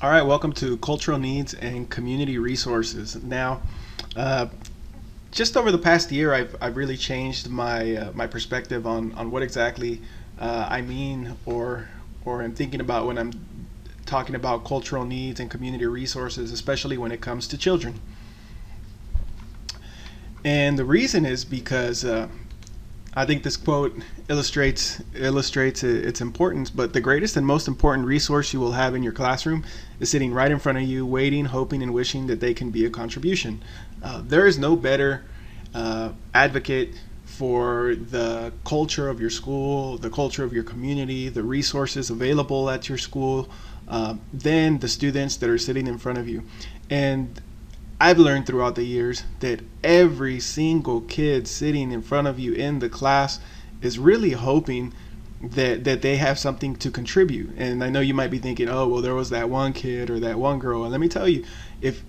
All right, welcome to Cultural Needs and Community Resources. Now, uh, just over the past year, I've really changed my perspective on what exactly I mean or am thinking about when I'm talking about cultural needs and community resources, especially when it comes to children. And the reason is because I think this quote illustrates its importance. But the greatest and most important resource you will have in your classroom is sitting right in front of you, waiting, hoping, and wishing that they can be a contribution. There is no better advocate for the culture of your school, the culture of your community, the resources available at your school, than the students that are sitting in front of you. And I've learned throughout the years that every single kid sitting in front of you in the class is really hoping that they have something to contribute. And I know you might be thinking, oh, well, there was that one kid or that one girl. And let me tell you, if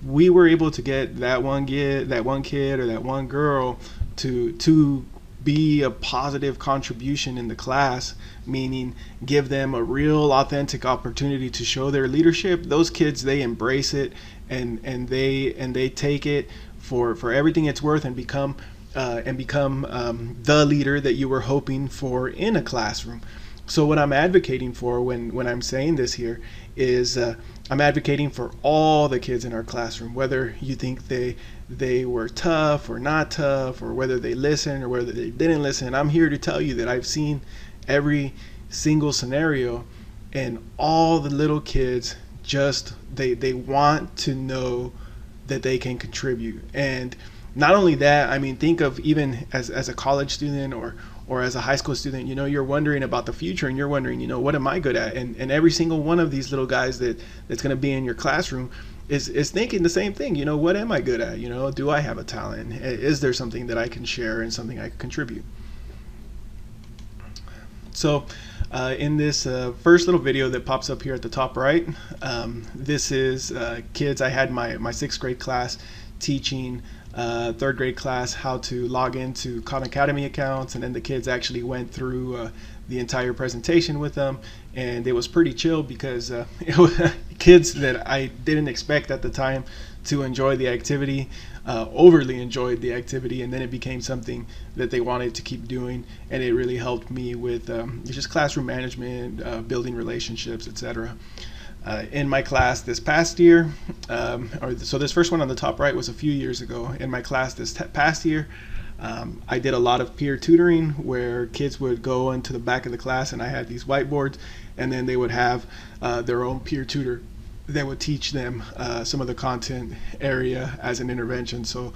we were able to get that one kid or that one girl to be a positive contribution in the class, meaning give them a real authentic opportunity to show their leadership, those kids, they embrace it, and they take it for everything it's worth, and become the leader that you were hoping for in a classroom. So what I'm advocating for when I'm saying this here is I'm advocating for all the kids in our classroom, whether you think they were tough or not tough, or whether they listened or whether they didn't listen. I'm here to tell you that I've seen every single scenario, and all the little kids just they want to know that they can contribute. And not only that, I mean, think of even as a college student or as a high school student, you're wondering about the future, and you're wondering, what am I good at? And every single one of these little guys that's going to be in your classroom is thinking the same thing. What am I good at? Do I have a talent? Is there something that I can share and something I can contribute? So in this first little video that pops up here at the top right, this is kids. I had my sixth grade class teaching third grade class how to log into Khan Academy accounts, and then the kids actually went through the entire presentation with them, and it was pretty chill because it was kids that I didn't expect at the time to enjoy the activity, overly enjoyed the activity, and then it became something that they wanted to keep doing, and it really helped me with just classroom management, building relationships, etc. In my class this past year, so this first one on the top right was a few years ago. In my class this past year, I did a lot of peer tutoring where kids would go into the back of the class, and I had these whiteboards, and then they would have their own peer tutor that would teach them some of the content area as an intervention. So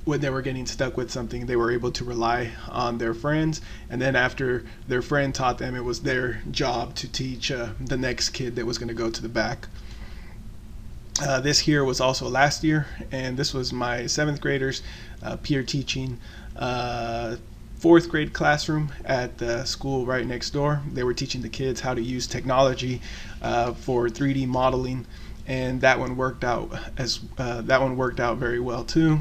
when they were getting stuck with something, they were able to rely on their friends, and then after their friend taught them, it was their job to teach the next kid that was going to go to the back. This here was also last year, and this was my seventh graders peer teaching fourth grade classroom at the school right next door. They were teaching the kids how to use technology for 3D modeling, and that one worked out very well too.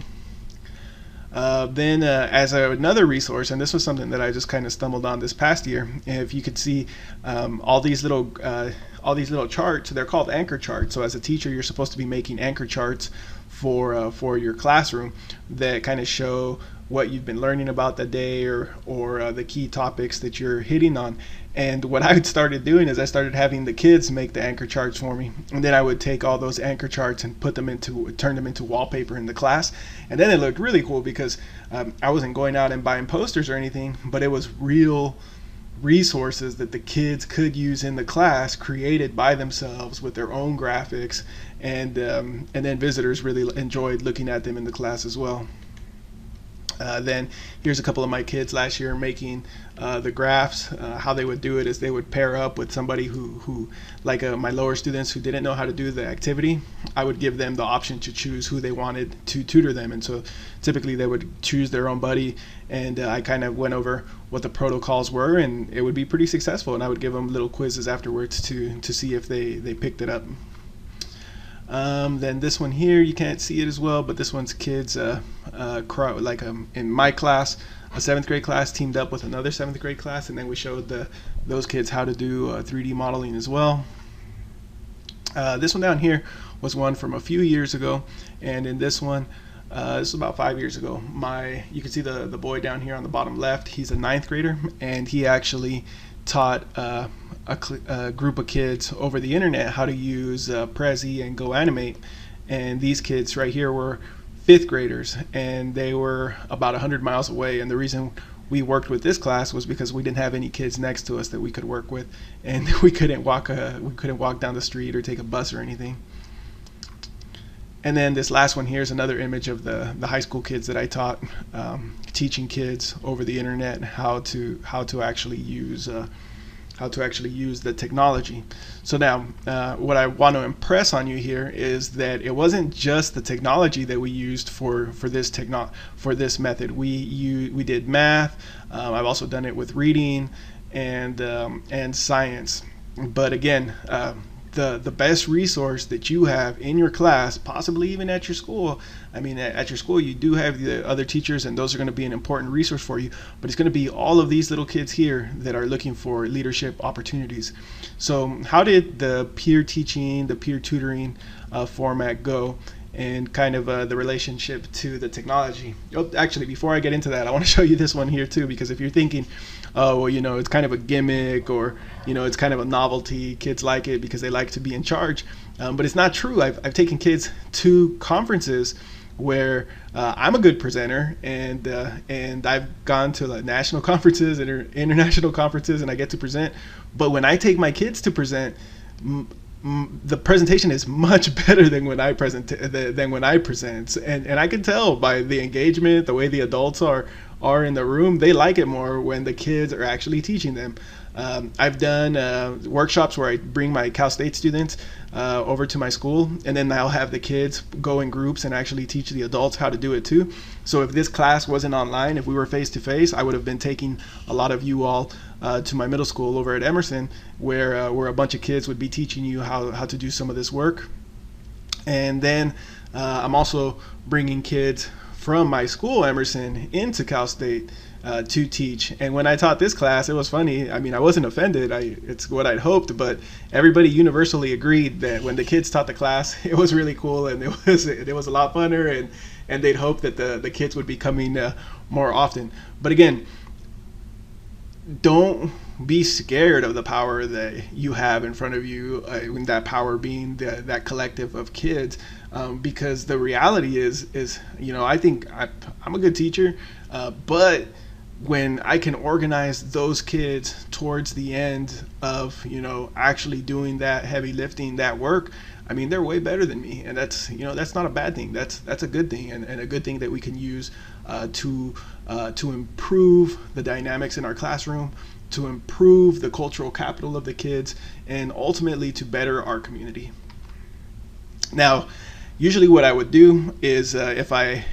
Then as another resource, and this was something that I just kind of stumbled on this past year, if you could see all these little charts, they're called anchor charts. So as a teacher, you're supposed to be making anchor charts for your classroom that kind of show what you've been learning about the day, or the key topics that you're hitting on. And what I started doing is I started having the kids make the anchor charts for me, and then I would take all those anchor charts and turn them into wallpaper in the class. And then it looked really cool because I wasn't going out and buying posters or anything, but it was real resources that the kids could use in the class, created by themselves with their own graphics, and then visitors really enjoyed looking at them in the class as well. Then here's a couple of my kids last year making the graphs. How they would do it is they would pair up with somebody who like my lower students who didn't know how to do the activity. I would give them the option to choose who they wanted to tutor them, and so typically they would choose their own buddy, and I kind of went over what the protocols were, and it would be pretty successful, and I would give them little quizzes afterwards to see if they picked it up. Then this one here, you can't see it as well, but this one's kids in my class, a seventh grade class teamed up with another seventh grade class, and then we showed those kids how to do 3D modeling as well. This one down here was one from a few years ago, and in this one, this is about 5 years ago. You can see the boy down here on the bottom left. He's a ninth grader, and he actually taught a group of kids over the internet how to use Prezi and Go Animate. And these kids right here were fifth graders, and they were about 100 miles away. And the reason we worked with this class was because we didn't have any kids next to us that we could work with, and we couldn't walk down the street or take a bus or anything. And then this last one here is another image of the high school kids that I taught, teaching kids over the internet how to actually use the technology. So now, what I want to impress on you here is that it wasn't just the technology that we used for this method. We did math. I've also done it with reading and science. But again, the best resource that you have in your class, possibly even at your school. I mean, at your school you do have the other teachers, and those are going to be an important resource for you, but it's going to be all of these little kids here that are looking for leadership opportunities. So how did the peer teaching, the peer tutoring format go, and kind of the relationship to the technology? Oh, actually, before I get into that, I want to show you this one here too, because if you're thinking, oh, well, it's kind of a gimmick, or it's kind of a novelty, kids like it because they like to be in charge, but it's not true. I've taken kids to conferences where I'm a good presenter, and I've gone to like national conferences and international conferences, and I get to present. But when I take my kids to present, the presentation is much better than when I present, and I can tell by the engagement, the way the adults are in the room. They like it more when the kids are actually teaching them. I've done workshops where I bring my Cal State students over to my school, and then I'll have the kids go in groups and actually teach the adults how to do it too. So if this class wasn't online, if we were face to face, I would have been taking a lot of you all to my middle school over at Emerson, where a bunch of kids would be teaching you how to do some of this work. And then I'm also bringing kids from my school, Emerson, into Cal State to teach. And when I taught this class, it was funny. I mean, I wasn't offended. It's what I'd hoped, but everybody universally agreed that when the kids taught the class, it was really cool, and it was a lot funner, and they'd hope that the kids would be coming more often. But again, don't be scared of the power that you have in front of you, and that power being that collective of kids, because the reality is I think I'm a good teacher, but when I can organize those kids towards the end of actually doing that heavy lifting, that work, I mean, they're way better than me, and that's not a bad thing. That's a good thing, and a good thing that we can use to improve the dynamics in our classroom, to improve the cultural capital of the kids, and ultimately to better our community. Now, usually what I would do is if I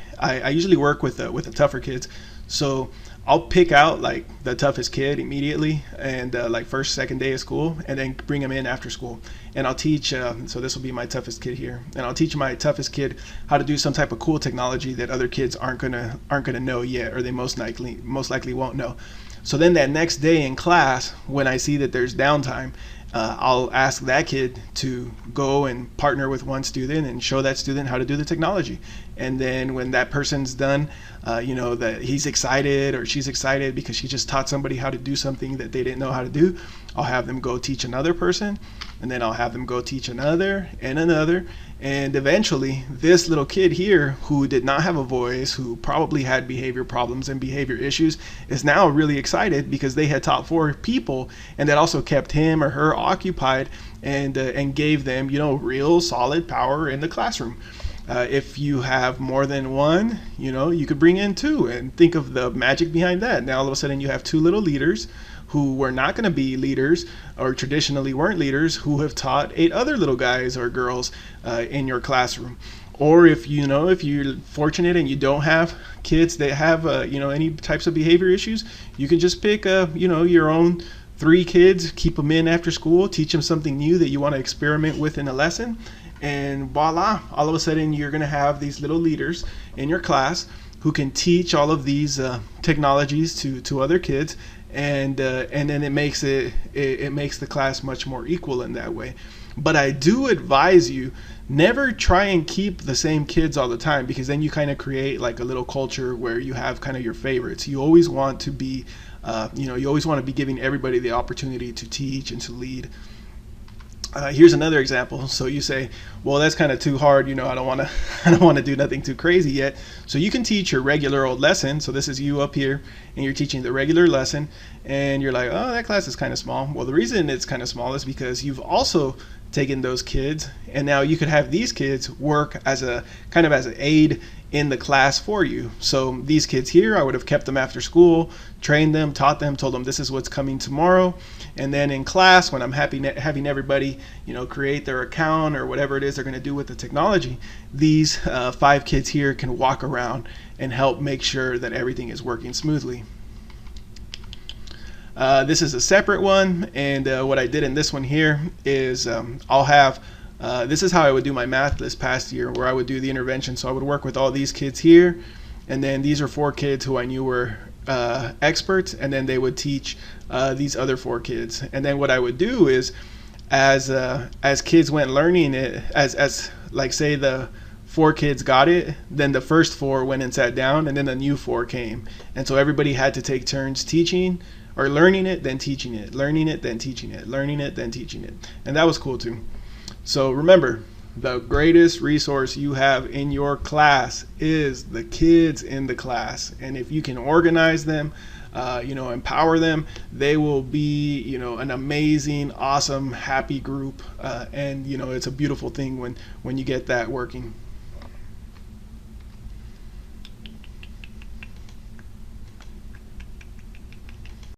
usually work with the tougher kids, so I'll pick out like the toughest kid immediately, and like first, second day of school, and then bring them in after school. And I'll teach, so this will be my toughest kid here, and I'll teach my toughest kid how to do some type of cool technology that other kids aren't gonna know yet, or they most likely won't know. So then that next day in class, when I see that there's downtime, I'll ask that kid to go and partner with one student and show that student how to do the technology. And then when that person's done, that he's excited or she's excited because she just taught somebody how to do something that they didn't know how to do, I'll have them go teach another person, and then I'll have them go teach another and another. And eventually, this little kid here who did not have a voice, who probably had behavior problems and behavior issues, is now really excited because they had taught 4 people, and that also kept him or her occupied and gave them, real solid power in the classroom. If you have more than one, you could bring in 2 and think of the magic behind that. Now all of a sudden you have 2 little leaders who were not going to be leaders, or traditionally weren't leaders, who have taught 8 other little guys or girls in your classroom. Or if you're fortunate and you don't have kids that have any types of behavior issues, you can just pick your own 3 kids, keep them in after school, teach them something new that you want to experiment with in a lesson, and voila, all of a sudden you're going to have these little leaders in your class who can teach all of these technologies to other kids, and then it makes the class much more equal in that way. But I do advise you, never try and keep the same kids all the time, because then you kind of create like a little culture where you have kind of your favorites. You always want to be, you always want to be giving everybody the opportunity to teach and to lead. Here's another example. So you say, well, that's kind of too hard. I don't want to, I don't want to do nothing too crazy yet. So you can teach your regular old lesson. So this is you up here, and you're teaching the regular lesson, and you're like, oh, that class is kind of small. Well, the reason it's kind of small is because you've also taken those kids, and now you could have these kids work as a kind of as an aid in the class for you. So these kids here, I would have kept them after school, trained them, taught them, told them this is what's coming tomorrow. And then in class, when I'm having everybody, create their account or whatever it is they're going to do with the technology, these 5 kids here can walk around and help make sure that everything is working smoothly. This is a separate one, and what I did in this one here is I'll have this is how I would do my math this past year, where I would do the intervention. So I would work with all these kids here, and then these are 4 kids who I knew were experts, and then they would teach these other 4 kids. And then what I would do is, as kids went learning it, as like say the 4 kids got it, then the first 4 went and sat down, and then the new 4 came, and so everybody had to take turns teaching or learning it, then teaching it, learning it, then teaching it, learning it, then teaching it. And that was cool too. So remember, the greatest resource you have in your class is the kids in the class. And if you can organize them, empower them, they will be, an amazing, awesome, happy group. And it's a beautiful thing when you get that working.